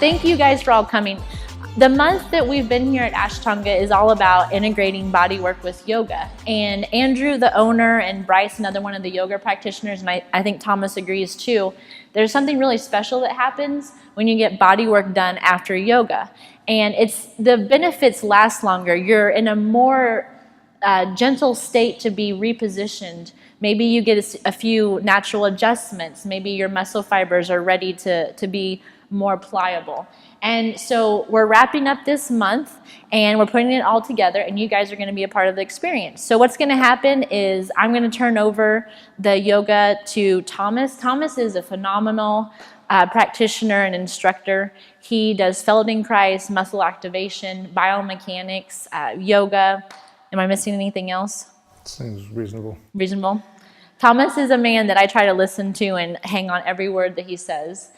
thank you guys for all coming. The month that we've been here at Ashtanga is all about integrating bodywork with yoga. And Andrew, the owner, and Bryce, another one of the yoga practitioners, and I think Thomas agrees too, there's something really special that happens when you get bodywork done after yoga. And the benefits last longer. You're in a more gentle state to be repositioned. Maybe you get a few natural adjustments. Maybe your muscle fibers are ready to be more pliable. And so we're wrapping up this month and we're putting it all together, and you guys are going to be a part of the experience. So what's going to happen is I'm going to turn over the yoga to Thomas. Thomas is a phenomenal practitioner and instructor. He does Feldenkrais, muscle activation, biomechanics, yoga. Am I missing anything else? Seems reasonable. Reasonable. Thomas is a man that I try to listen to and hang on every word that he says.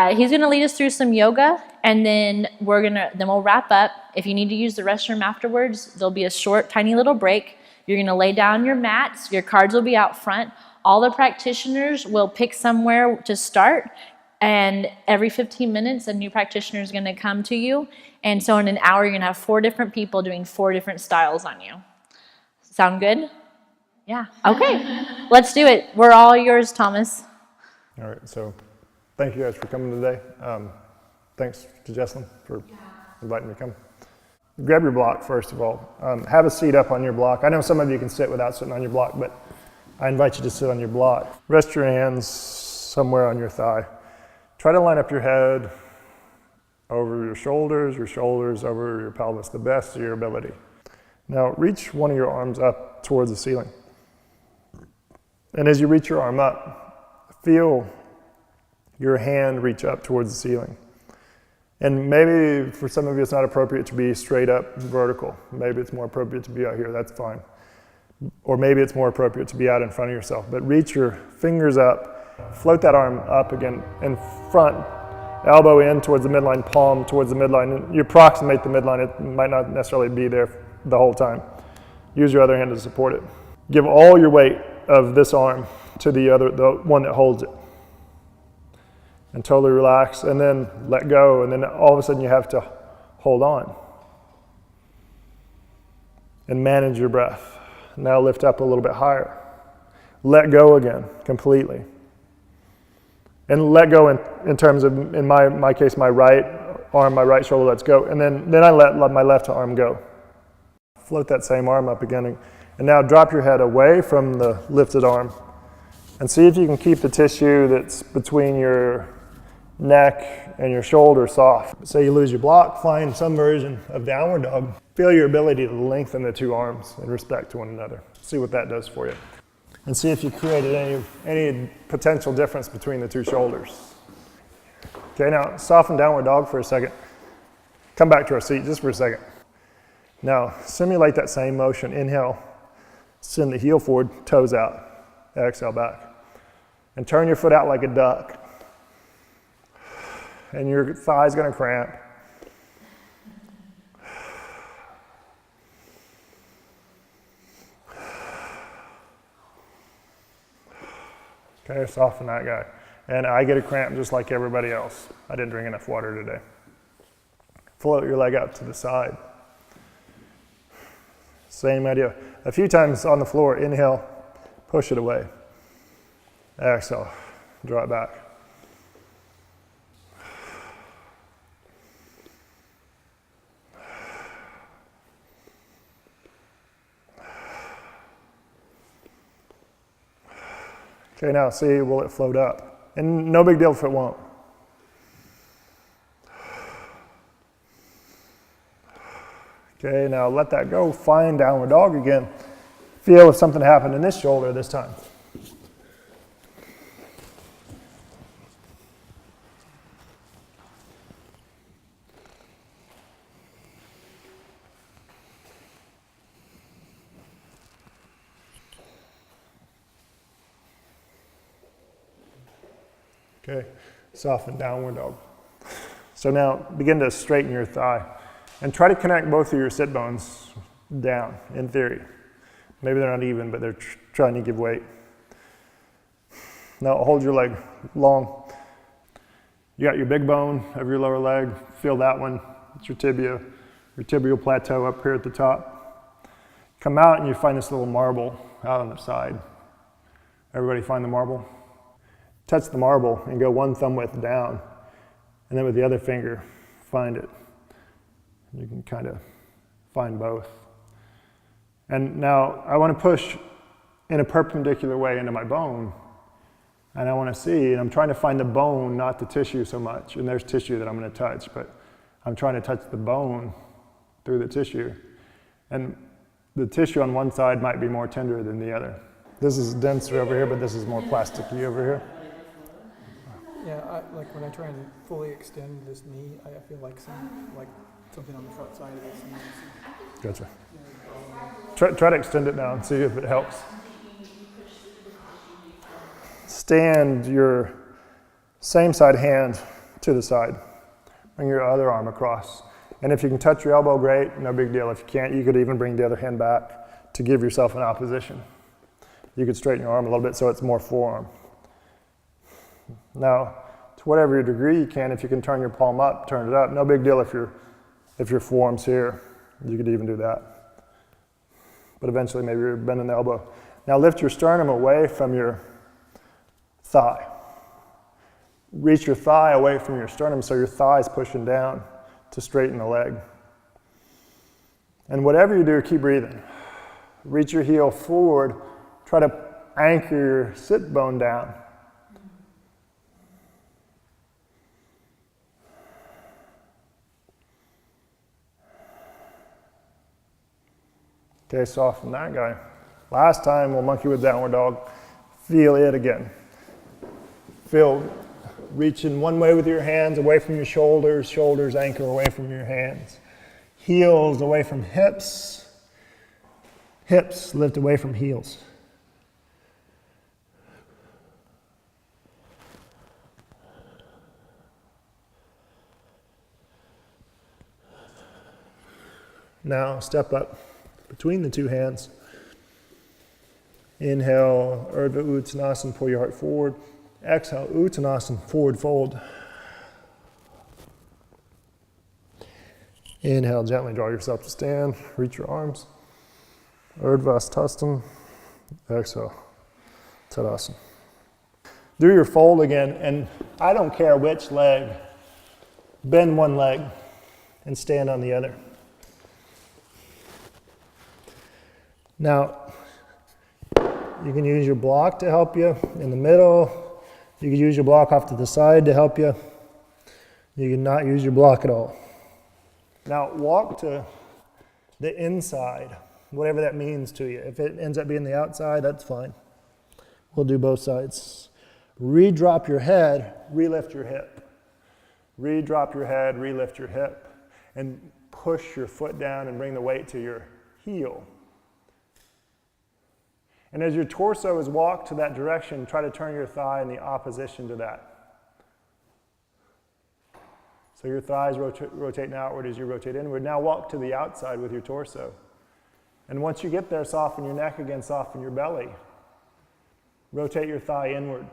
He's going to lead us through some yoga, and then we'll wrap up. If you need to use the restroom afterwards, there'll be a short, tiny little break. You're going to lay down your mats. Your cards will be out front. All the practitioners will pick somewhere to start, and every 15 minutes, a new practitioner is going to come to you. And so in an hour, you're going to have 4 different people doing 4 different styles on you. Sound good? Yeah. Okay. Let's do it. We're all yours, Thomas. All right. So thank you guys for coming today. Thanks to Jesslyn for inviting me to come. Grab your block, first of all. Have a seat up on your block. I know some of you can sit without sitting on your block, but I invite you to sit on your block. Rest your hands somewhere on your thigh. Try to line up your head over your shoulders over your pelvis, the best of your ability. Now reach one of your arms up towards the ceiling. And as you reach your arm up, feel your hand reach up towards the ceiling. And maybe for some of you it's not appropriate to be straight up vertical. Maybe it's more appropriate to be out here, that's fine. Or maybe it's more appropriate to be out in front of yourself. But reach your fingers up, float that arm up again in front, elbow in towards the midline, palm towards the midline. You approximate the midline, it might not necessarily be there the whole time. Use your other hand to support it. Give all your weight of this arm to the one that holds it. And totally relax, and then let go, and then all of a sudden you have to hold on. And manage your breath. Now lift up a little bit higher. Let go again, completely. And let go in terms of, in my case, my right arm, my right shoulder lets go. And then I let my left arm go. Float that same arm up again. And now drop your head away from the lifted arm. And see if you can keep the tissue that's between your neck and your shoulder soft. Say you lose your block, find some version of downward dog. Feel your ability to lengthen the 2 arms in respect to one another. See what that does for you. And see if you created any potential difference between the 2 shoulders. Okay, now soften downward dog for a second. Come back to our seat just for a second. Now simulate that same motion. Inhale, send the heel forward, toes out. Exhale back. And turn your foot out like a duck. And your thigh's gonna cramp. Okay, soften that guy. And I get a cramp just like everybody else. I didn't drink enough water today. Float your leg out to the side. Same idea. A few times on the floor, inhale, push it away. Exhale, draw it back. Okay, now see, will it float up? And no big deal if it won't. Okay, now let that go. Find downward dog again. Feel if something happened in this shoulder this time. Okay, soften downward dog. So now begin to straighten your thigh and try to connect both of your sit bones down, in theory. Maybe they're not even, but they're trying to give weight. Now hold your leg long You got your big bone of your lower leg, feel that one. It's your tibia, your tibial plateau up here at the top. Come out and you find this little marble out on the side. Everybody find the marble? Touch the marble and go one thumb width down, and then with the other finger, find it. You can kind of find both. And now I want to push in a perpendicular way into my bone, and I want to see, and I'm trying to find the bone, not the tissue so much. And there's tissue that I'm going to touch, but I'm trying to touch the bone through the tissue. And the tissue on one side might be more tender than the other. This is denser over here, but this is more plasticky over here. Yeah, like when I try and fully extend this knee, I feel like something on the front side of this knee. Gotcha. Try to extend it now and see if it helps. Stand your same side hand to the side. Bring your other arm across. And if you can touch your elbow, great, no big deal. If you can't, you could even bring the other hand back to give yourself an opposition. You could straighten your arm a little bit so it's more forearm. Now, to whatever your degree you can, if you can turn your palm up, turn it up. No big deal if your forearm's here. You could even do that. But eventually maybe you're bending the elbow. Now lift your sternum away from your thigh. Reach your thigh away from your sternum so your thigh is pushing down to straighten the leg. And whatever you do, keep breathing. Reach your heel forward. Try to anchor your sit bone down. Okay, soften that guy. Last time, we'll monkey with downward dog. Feel it again. Feel reaching one way with your hands, away from your shoulders. Shoulders anchor away from your hands. Heels away from hips. Hips lift away from heels. Now step up between the two hands. Inhale, Urdhva Uttanasana, pull your heart forward. Exhale, Uttanasana, forward fold. Inhale, gently draw yourself to stand. Reach your arms. Urdhva Uttanasana. Exhale, Tadasana. Do your fold again, and I don't care which leg. Bend one leg and stand on the other. Now, you can use your block to help you in the middle. You can use your block off to the side to help you. You can not use your block at all. Now, walk to the inside, whatever that means to you. If it ends up being the outside, that's fine. We'll do both sides. Re-drop your head, re-lift your hip. Re-drop your head, re-lift your hip, and push your foot down and bring the weight to your heel. And as your torso is walked to that direction, try to turn your thigh in the opposition to that. So your thighs rotating outward as you rotate inward. Now walk to the outside with your torso. And once you get there, soften your neck again, soften your belly. Rotate your thigh inward.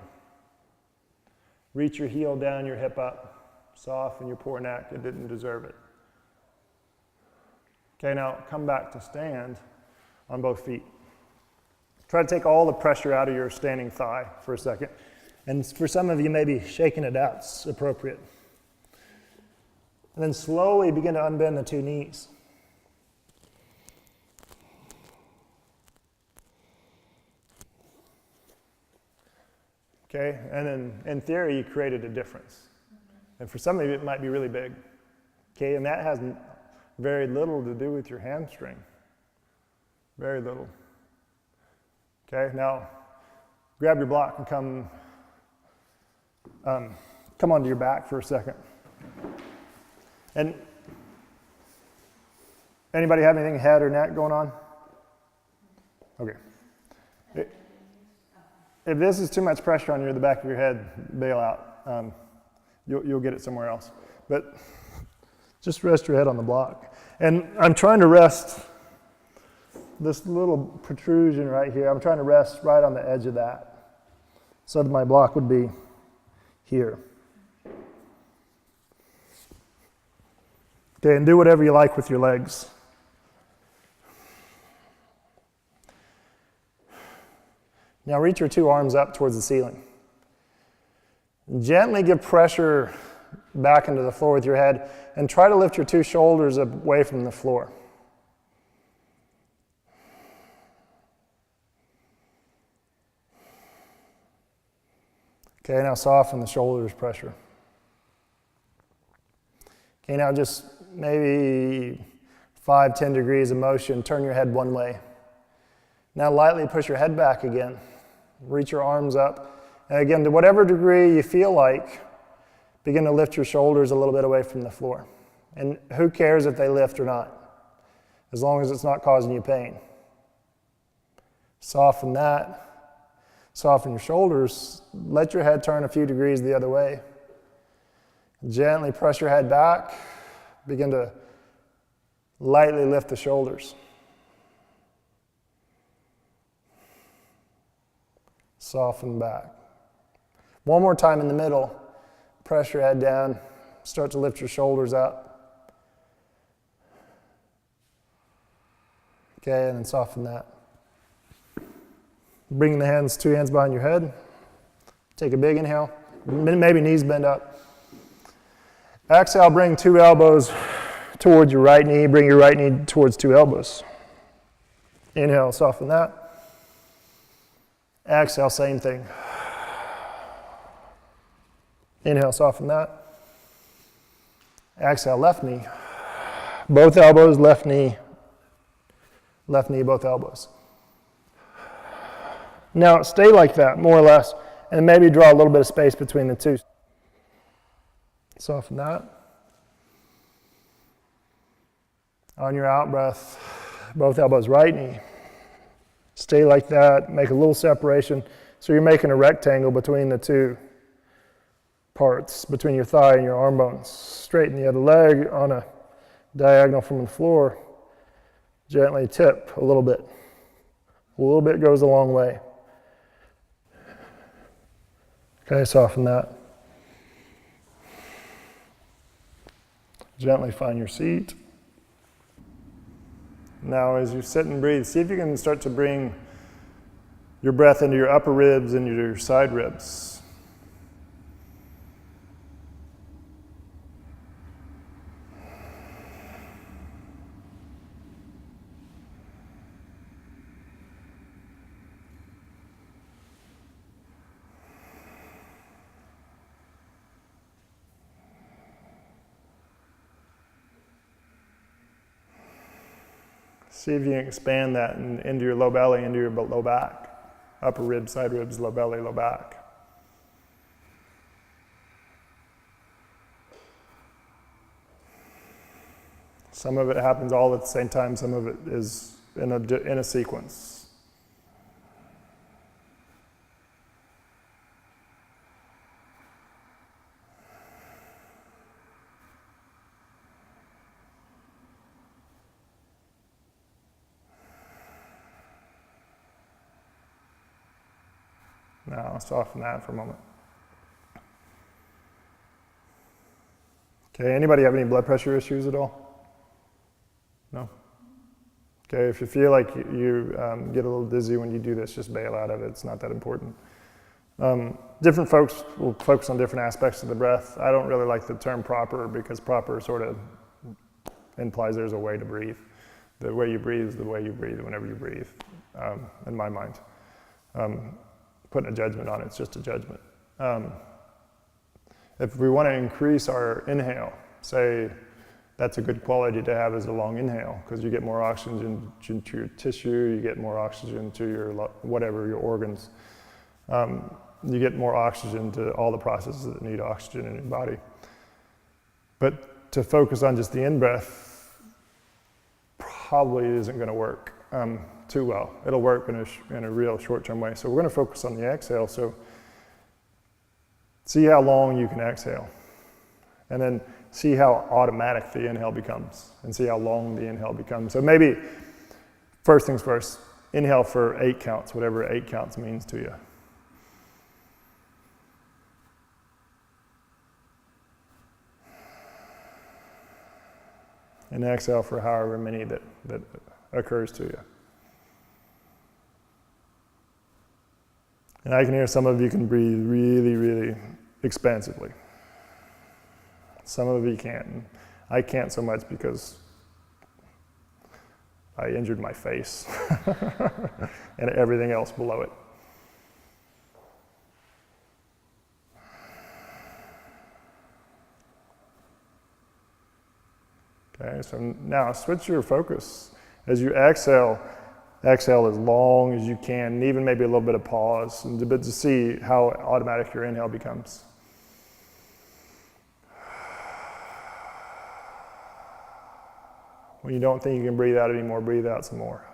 Reach your heel down, your hip up. Soften your poor neck, it didn't deserve it. Okay, now come back to stand on both feet. Try to take all the pressure out of your standing thigh for a second. And for some of you, maybe shaking it out is appropriate. And then slowly begin to unbend the two knees. Okay, and then in theory, you created a difference. And for some of you, it might be really big. Okay, and that has very little to do with your hamstring. Very little. Okay, now grab your block and come onto your back for a second. And anybody have anything head or neck going on? Okay. If this is too much pressure on you, the back of your head, bail out. You'll get it somewhere else. But just rest your head on the block. And I'm trying to rest this little protrusion right here. I'm trying to rest right on the edge of that so that my block would be here. Okay, and do whatever you like with your legs. Now reach your two arms up towards the ceiling. Gently give pressure back into the floor with your head and try to lift your two shoulders away from the floor. Okay, now soften the shoulders pressure. Okay, now just maybe 5-10 degrees of motion. Turn your head one way. Now lightly push your head back again. Reach your arms up. And again, to whatever degree you feel like, begin to lift your shoulders a little bit away from the floor. And who cares if they lift or not, as long as it's not causing you pain. Soften that. Soften your shoulders. Let your head turn a few degrees the other way. Gently press your head back. Begin to lightly lift the shoulders. Soften back. One more time in the middle. Press your head down. Start to lift your shoulders up. Okay, and then soften that. Bring the hands, two hands behind your head. Take a big inhale. Maybe knees bend up. Exhale, bring two elbows towards your right knee. Bring your right knee towards two elbows. Inhale, soften that. Exhale, same thing. Inhale, soften that. Exhale, left knee. Both elbows, left knee, both elbows. Now, stay like that, more or less, and maybe draw a little bit of space between the two. Soften that. On your out breath, both elbows, right knee. Stay like that, make a little separation. So you're making a rectangle between the two parts, between your thigh and your arm bones. Straighten the other leg on a diagonal from the floor. Gently tip a little bit. A little bit goes a long way. Okay, soften that. Gently find your seat. Now as you sit and breathe, see if you can start to bring your breath into your upper ribs and your side ribs. See if you can expand that into your low belly, into your low back. Upper ribs, side ribs, low belly, low back. Some of it happens all at the same time, some of it is in a sequence. Now, soften that for a moment. Okay, anybody have any blood pressure issues at all? No? Okay, if you feel like you get a little dizzy when you do this, just bail out of it. It's not that important. Different folks will focus on different aspects of the breath. I don't really like the term proper because proper sort of implies there's a way to breathe. The way you breathe is the way you breathe whenever you breathe, in my mind. Putting a judgment on it's just a judgment. If we want to increase our inhale, say that's a good quality to have as a long inhale because you get more oxygen to your tissue, you get more oxygen to your whatever, your organs. You get more oxygen to all the processes that need oxygen in your body. But to focus on just the in-breath probably isn't going to work too well. It'll work in a real short-term way. So we're going to focus on the exhale. So see how long you can exhale. And then see how automatic the inhale becomes. And see how long the inhale becomes. So maybe, first things first, inhale for 8 counts, whatever 8 counts means to you. and exhale for however many that occurs to you. And I can hear some of you can breathe really, really expansively. Some of you can't. I can't so much because I injured my face and everything else below it. Okay, so now switch your focus. As you exhale as long as you can, and even maybe a little bit of pause, but to see how automatic your inhale becomes. When you don't think you can breathe out anymore, breathe out some more.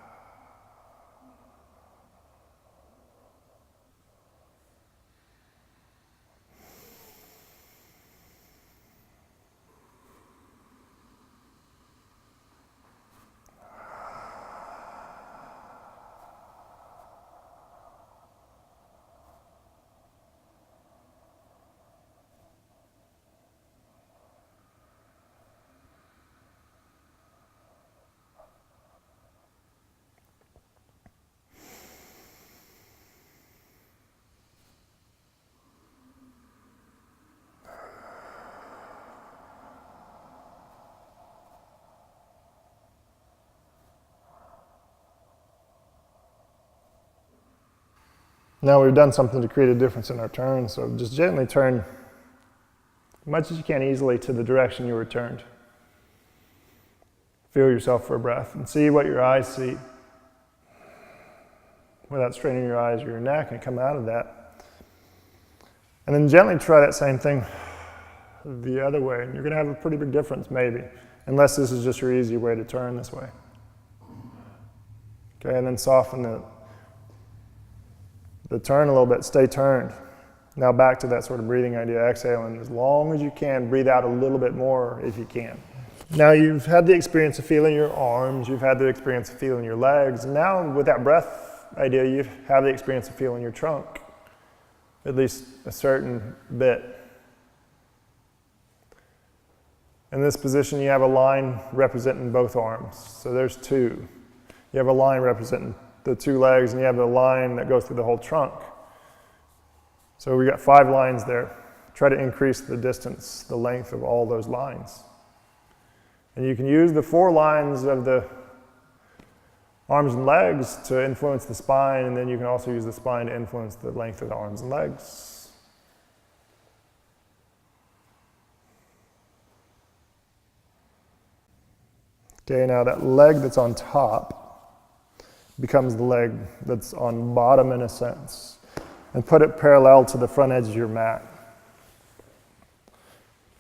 Now we've done something to create a difference in our turn, so just gently turn as much as you can easily to the direction you were turned. Feel yourself for a breath and see what your eyes see without straining your eyes or your neck, and come out of that. And then gently try that same thing the other way, and you're going to have a pretty big difference maybe, unless this is just your easy way to turn this way. Okay, and then soften the turn a little bit, stay turned. Now back to that sort of breathing idea, exhaling as long as you can, breathe out a little bit more if you can. Now you've had the experience of feeling your arms, you've had the experience of feeling your legs, and now with that breath idea, you have the experience of feeling your trunk, at least a certain bit. In this position, you have a line representing both arms. So there's two. You have a line representing the two legs, and you have a line that goes through the whole trunk. So we got 5 lines there. Try to increase the distance, the length of all those lines. And you can use the 4 lines of the arms and legs to influence the spine, and then you can also use the spine to influence the length of the arms and legs. Okay, now that leg that's on top becomes the leg that's on bottom in a sense, and put it parallel to the front edge of your mat.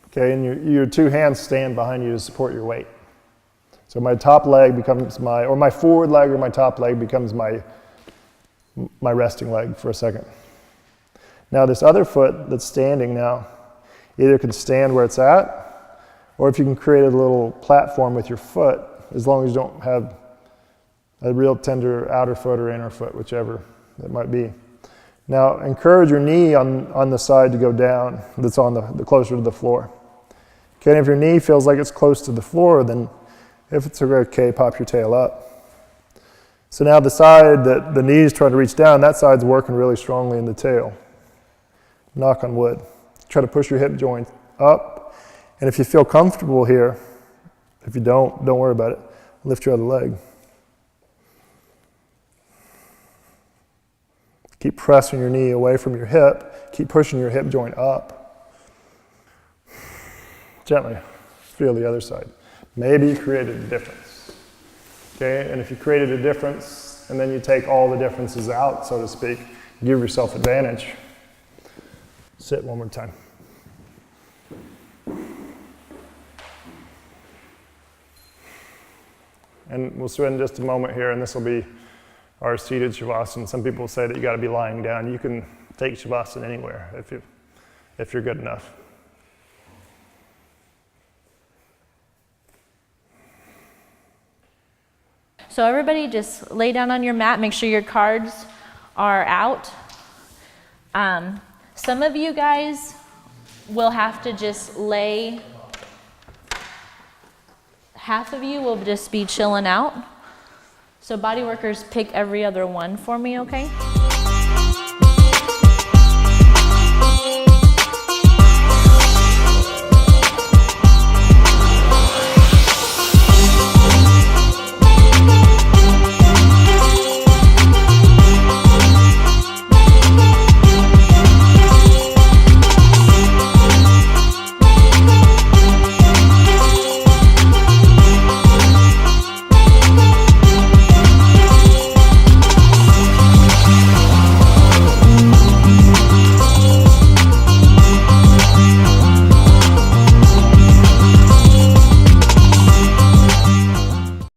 Okay, and your 2 hands stand behind you to support your weight. So my top leg becomes my forward leg or my top leg becomes my resting leg for a second. Now this other foot that's standing now either can stand where it's at, or if you can create a little platform with your foot, as long as you don't have a real tender outer foot or inner foot, whichever it might be. Now encourage your knee on the side to go down, that's on the closer to the floor. Okay, and if your knee feels like it's close to the floor, then if it's okay, pop your tail up. So now the side that the knee's trying to reach down, that side's working really strongly in the tail. Knock on wood. Try to push your hip joint up, and if you feel comfortable here, if you don't worry about it. Lift your other leg. Keep pressing your knee away from your hip. Keep pushing your hip joint up. Gently feel the other side. Maybe you created a difference. Okay, and if you created a difference and then you take all the differences out, so to speak, give yourself advantage. Sit one more time. And we'll spend just a moment here, and this will be our seated Shavasana. Some people say that you got to be lying down. You can take Shavasana anywhere if you're good enough. So everybody just lay down on your mat. Make sure your cards are out. Some of you guys will have to just half of you will just be chilling out. So body workers, pick every other one for me, okay?